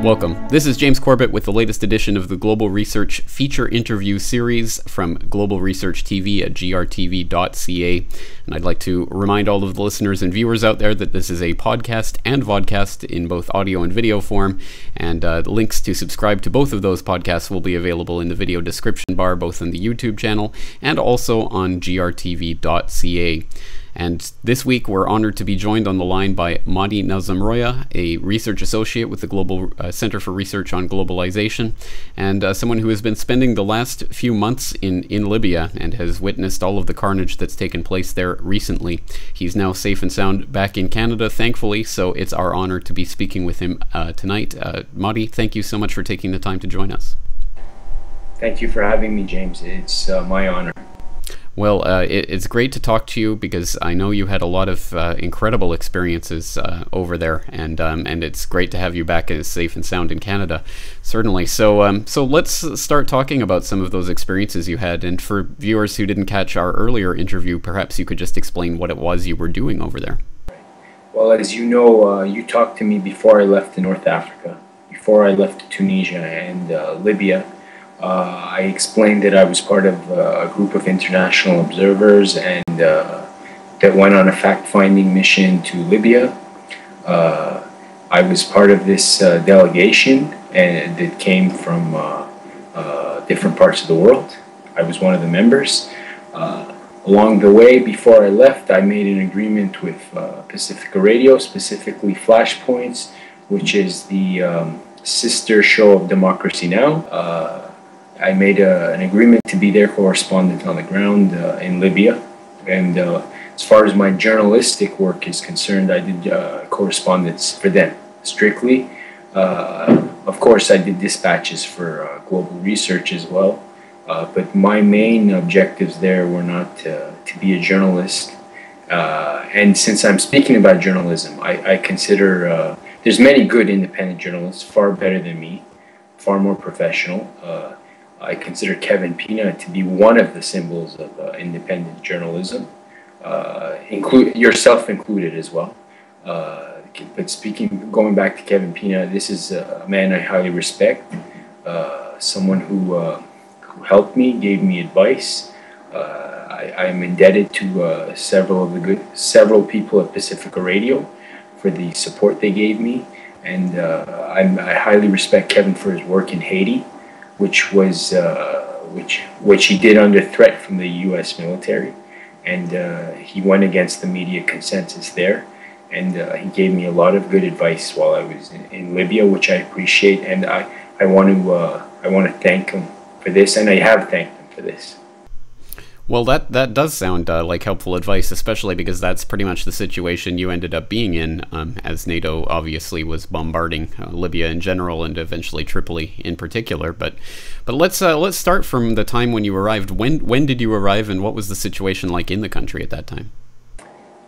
Welcome. This is James Corbett with the latest edition of the Global Research feature interview series from Global Research TV at grtv.ca. And I'd like to remind all of the listeners and viewers out there that this is a podcast and vodcast in both audio and video form. And links to subscribe to both of those podcasts will be available in the video description bar, both on the YouTube channel and also on grtv.ca. And this week, we're honored to be joined on the line by Mahdi Nazemroaya, a research associate with the Global Center for Research on Globalization, and someone who has been spending the last few months in Libya and has witnessed all of the carnage that's taken place there recently. He's now safe and sound back in Canada, thankfully, so it's our honor to be speaking with him tonight. Mahdi, thank you so much for taking the time to join us. Thank you for having me, James. It's my honor. Well, it's great to talk to you because I know you had a lot of incredible experiences over there, and it's great to have you back as safe and sound in Canada, certainly. So so let's start talking about some of those experiences you had. And for viewers who didn't catch our earlier interview, perhaps you could just explain what it was you were doing over there. Well, as you know, you talked to me before I left to North Africa, before I left to Tunisia and Libya. I explained that I was part of a group of international observers and that went on a fact-finding mission to Libya. I was part of this delegation and that came from different parts of the world. I was one of the members. Along the way, before I left, I made an agreement with Pacifica Radio, specifically Flashpoints, which is the sister show of Democracy Now! I made an agreement to be their correspondent on the ground in Libya. And as far as my journalistic work is concerned, I did correspondence for them, strictly. Of course, I did dispatches for Global Research as well. But my main objectives there were not to be a journalist. And since I'm speaking about journalism, I consider there's many good independent journalists, far better than me, far more professional. I consider Kevin Pina to be one of the symbols of independent journalism, yourself included as well. But going back to Kevin Pina, this is a man I highly respect, someone who helped me, gave me advice. I am indebted to several people at Pacifica Radio for the support they gave me, and I highly respect Kevin for his work in Haiti, which was which he did under threat from the U.S. military, and he went against the media consensus there, and he gave me a lot of good advice while I was in Libya, which I appreciate, and I want to thank him for this, and I have thanked him for this. Well, that does sound like helpful advice, especially because that's pretty much the situation you ended up being in, as NATO obviously was bombarding Libya in general and eventually Tripoli in particular. But let's start from the time when you arrived. When did you arrive, and what was the situation like in the country at that time?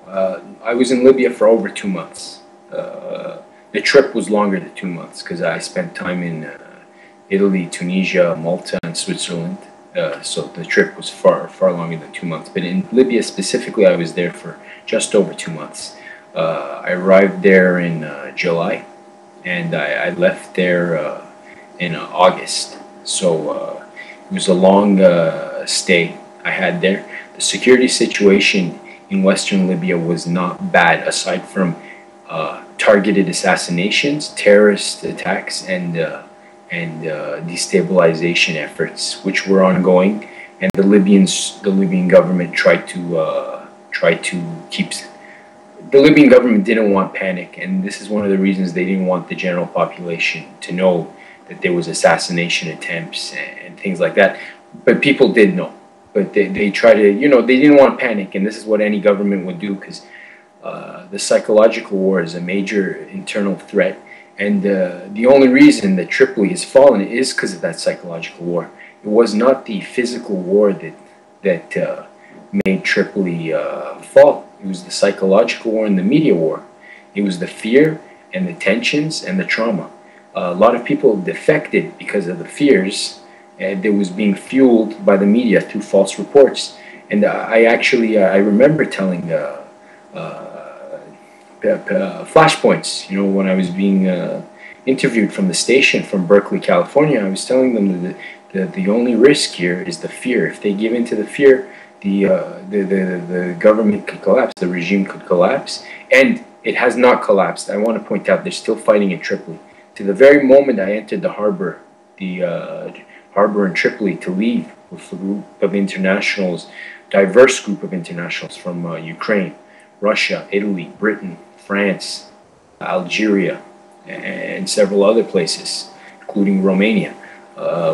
I was in Libya for over 2 months. The trip was longer than 2 months because I spent time in Italy, Tunisia, Malta, and Switzerland. So the trip was far longer than 2 months. But in Libya specifically, I was there for just over 2 months. I arrived there in July, and I left there in August. So it was a long stay I had there. The security situation in Western Libya was not bad, aside from targeted assassinations, terrorist attacks, and destabilization efforts, which were ongoing, and the Libyan government tried to keep. The Libyan government didn't want panic, and this is one of the reasons they didn't want the general population to know that there was assassination attempts and things like that. But people did know. But they try to, they didn't want panic, and this is what any government would do, because the psychological war is a major internal threat. And the only reason that Tripoli has fallen is because of that psychological war. It was not the physical war that made Tripoli fall. It was the psychological war and the media war. It was the fear and the tensions and the trauma. A lot of people defected because of the fears that was being fueled by the media through false reports. And I remember telling flashpoints, when I was being interviewed from the station from Berkeley, California, I was telling them that the only risk here is the fear. If they give in to the fear, the government could collapse, the regime could collapse, and it has not collapsed. I want to point out they're still fighting in Tripoli. To the very moment I entered the harbor in Tripoli to leave with a group of internationals, diverse group of internationals from Ukraine, Russia, Italy, Britain, France, Algeria, and several other places, including Romania.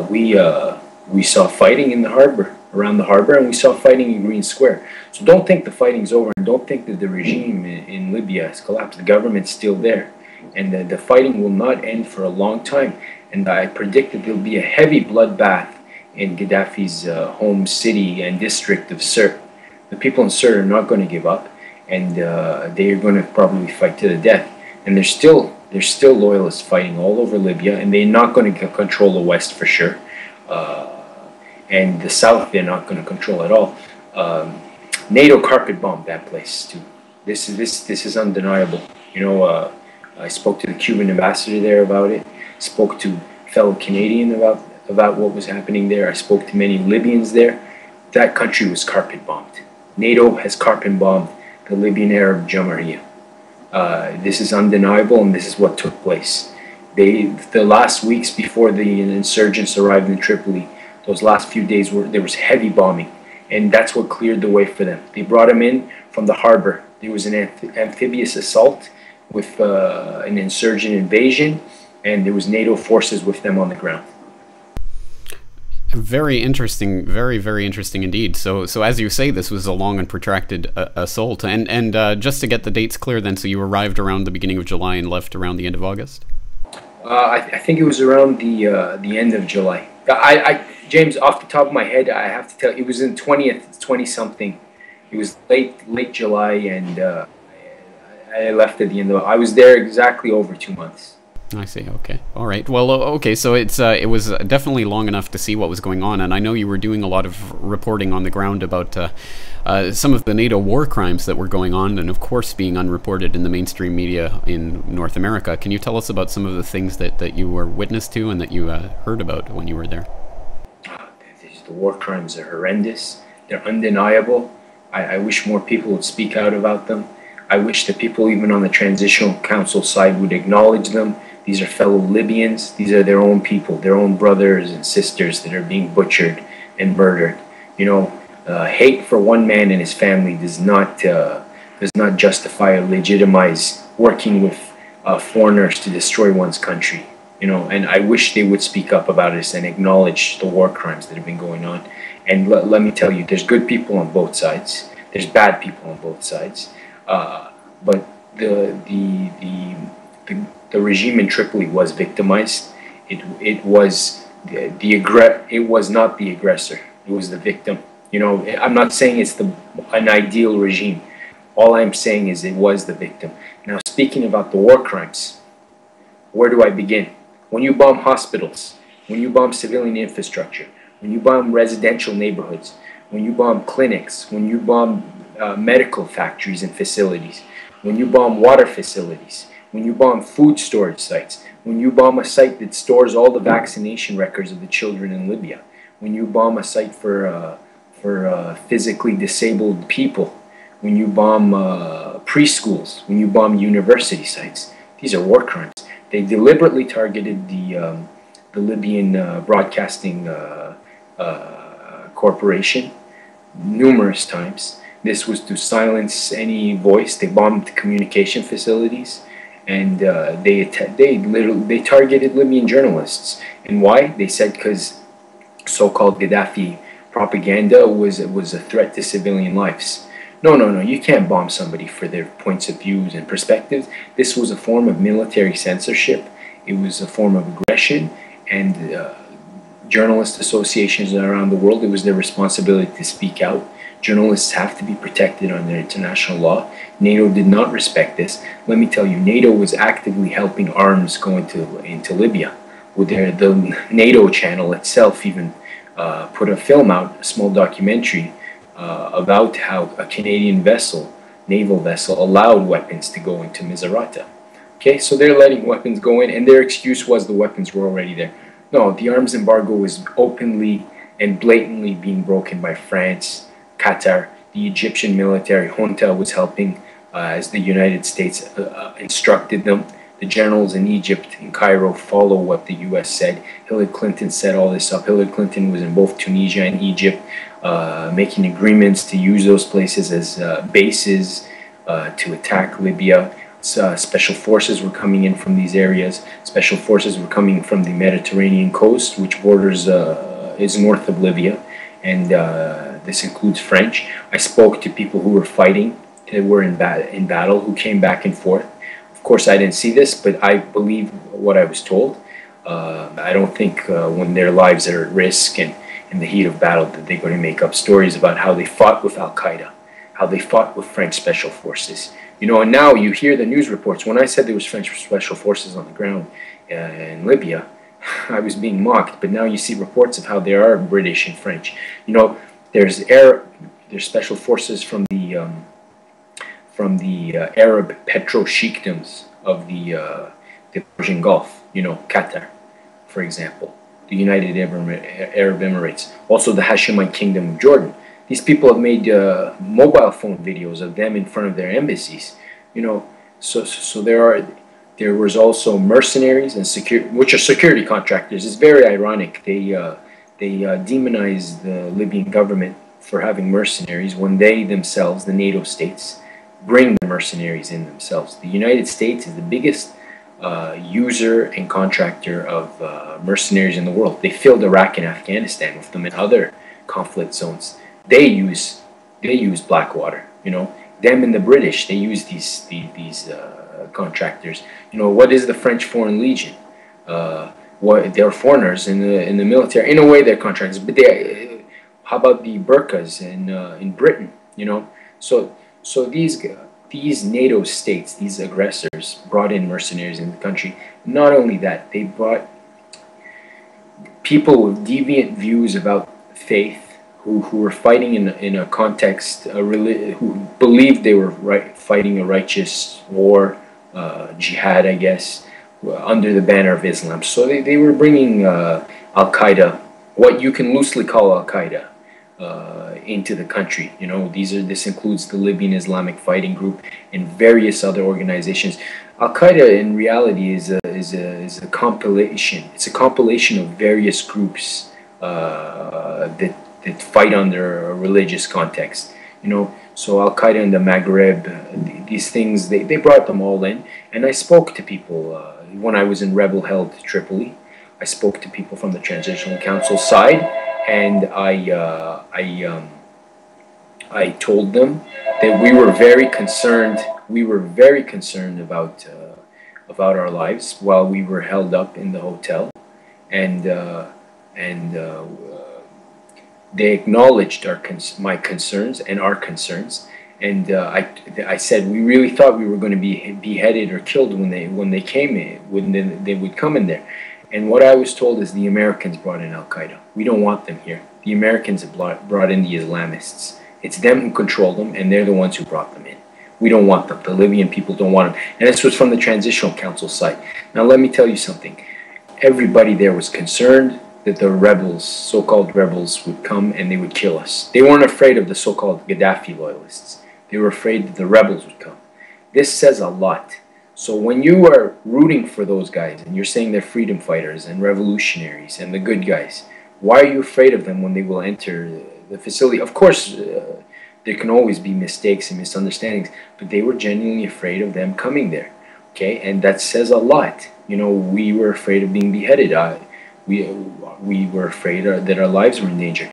We saw fighting in the harbor, around the harbor, and we saw fighting in Green Square. So don't think the fighting's over, and don't think that the regime in Libya has collapsed. The government's still there, and the fighting will not end for a long time. And I predict that there'll be a heavy bloodbath in Gaddafi's home city and district of Sirte. The people in Sirte are not going to give up, and they are going to probably fight to the death. And there's still loyalists fighting all over Libya, and they're not going to control the west for sure. And the south, they're not going to control at all. NATO carpet bombed that place too. This is undeniable. You know, I spoke to the Cuban ambassador there about it. Spoke to fellow Canadian about what was happening there. I spoke to many Libyans there. That country was carpet bombed. NATO has carpet bombed the Libyan Arab Jamahiriya. This is undeniable, and this is what took place. The last weeks before the insurgents arrived in Tripoli, those last few days there was heavy bombing, and that's what cleared the way for them. They brought them in from the harbor. There was an amphibious assault with an insurgent invasion, and there was NATO forces with them on the ground. Very interesting, very, very interesting indeed. So as you say, this was a long and protracted assault, and just to get the dates clear, then, so you arrived around the beginning of July and left around the end of August. I think it was around the end of July. James, off the top of my head, I have to tell you, it was in 20 something. It was late July, and I left at the end of. I was there exactly over 2 months. I see. Okay. All right. Well, okay. So it was definitely long enough to see what was going on, and I know you were doing a lot of reporting on the ground about some of the NATO war crimes that were going on, and of course being unreported in the mainstream media in North America. Can you tell us about some of the things that you were witness to and that you heard about when you were there? The war crimes are horrendous. They're undeniable. I wish more people would speak out about them. I wish the people even on the Transitional Council side would acknowledge them. These are fellow Libyans. These are their own people, their own brothers and sisters that are being butchered and murdered. You know, hate for one man and his family does not justify or legitimize working with foreigners to destroy one's country. You know, and I wish they would speak up about this and acknowledge the war crimes that have been going on. And let me tell you, there's good people on both sides. There's bad people on both sides. But the regime in Tripoli was victimized. It was not the aggressor. It was the victim. You know, I'm not saying it's an ideal regime. All I'm saying is it was the victim. Now, speaking about the war crimes, where do I begin? When you bomb hospitals, when you bomb civilian infrastructure, when you bomb residential neighborhoods, when you bomb clinics, when you bomb medical factories and facilities, when you bomb water facilities, when you bomb food storage sites, when you bomb a site that stores all the vaccination records of the children in Libya, when you bomb a site for physically disabled people, when you bomb preschools, when you bomb university sites, these are war crimes. They deliberately targeted the Libyan Broadcasting Corporation numerous times. This was to silence any voice. They bombed communication facilities, and they targeted Libyan journalists. And why? They said because so-called Gaddafi propaganda was a threat to civilian lives. No, you can't bomb somebody for their points of views and perspectives. This was a form of military censorship. It was a form of aggression, and journalist associations around the world, it was their responsibility to speak out. Journalists have to be protected under international law. NATO did not respect this. Let me tell you, NATO was actively helping arms go into Libya. The NATO channel itself even put a film out, a small documentary, about how a Canadian vessel, naval vessel, allowed weapons to go into Misrata. Okay, so they're letting weapons go in, and their excuse was the weapons were already there. No, the arms embargo was openly and blatantly being broken by France, Qatar, the Egyptian military junta was helping as the United States instructed them. The generals in Egypt, in Cairo, follow what the U.S. said. Hillary Clinton set all this up. Hillary Clinton was in both Tunisia and Egypt, making agreements to use those places as bases to attack Libya. Special forces were coming in from these areas. Special forces were coming from the Mediterranean coast, which borders is north of Libya, and this includes French. I spoke to people who were fighting, who were in battle, who came back and forth. Of course, I didn't see this, but I believe what I was told. I don't think when their lives are at risk and in the heat of battle that they're going to make up stories about how they fought with Al-Qaeda, how they fought with French special forces. You know, and now you hear the news reports. When I said there was French special forces on the ground in Libya, I was being mocked. But now you see reports of how there are British and French. You know, there's special forces from the Arab petro-sheikdoms of the Persian Gulf. You know, Qatar, for example, the United Arab Emirates, also the Hashemite Kingdom of Jordan. These people have made mobile phone videos of them in front of their embassies, you know. So there was also mercenaries and which are security contractors. It's very ironic. They demonize the Libyan government for having mercenaries when they themselves, the NATO states, bring the mercenaries in themselves. The United States is the biggest user and contractor of mercenaries in the world. They filled Iraq and Afghanistan with them and other conflict zones. They use Blackwater, you know. Them and the British, they use these contractors. You know, what is the French Foreign Legion? What they're foreigners in the military. In a way, they're contractors. But how about the Burqas in Britain? You know, so these NATO states, these aggressors, brought in mercenaries in the country. Not only that, they brought people with deviant views about faith, who were fighting in a context, who believed they were fighting a righteous war, jihad, I guess, under the banner of Islam. So they were bringing Al-Qaeda, what you can loosely call Al-Qaeda, into the country. You know, this includes the Libyan Islamic Fighting Group and various other organizations. Al-Qaeda in reality is a compilation. It's a compilation of various groups that fight under a religious context, you know. So Al-Qaeda in the Maghreb, these things, they brought them all in. And I spoke to people when I was in rebel-held Tripoli. I spoke to people from the Transitional Council side, and I told them that we were very concerned. We were very concerned about our lives while we were held up in the hotel, and they acknowledged my concerns and our concerns, and I said we really thought we were going to be beheaded or killed when they came in, when they would come in there. And what I was told is the Americans brought in Al-Qaeda. We don't want them here. The Americans have brought in the Islamists. It's them who control them, and they're the ones who brought them in. We don't want them. The Libyan people don't want them. And this was from the Transitional Council side. Now let me tell you something. Everybody there was concerned that the rebels, so-called rebels, would come and they would kill us. They weren't afraid of the so-called Gaddafi loyalists. They were afraid that the rebels would come. This says a lot. So when you are rooting for those guys and you're saying they're freedom fighters and revolutionaries and the good guys, why are you afraid of them when they will enter the facility? Of course, there can always be mistakes and misunderstandings, but they were genuinely afraid of them coming there. Okay, and that says a lot. You know, we were afraid of being beheaded. We were afraid that our lives were in danger.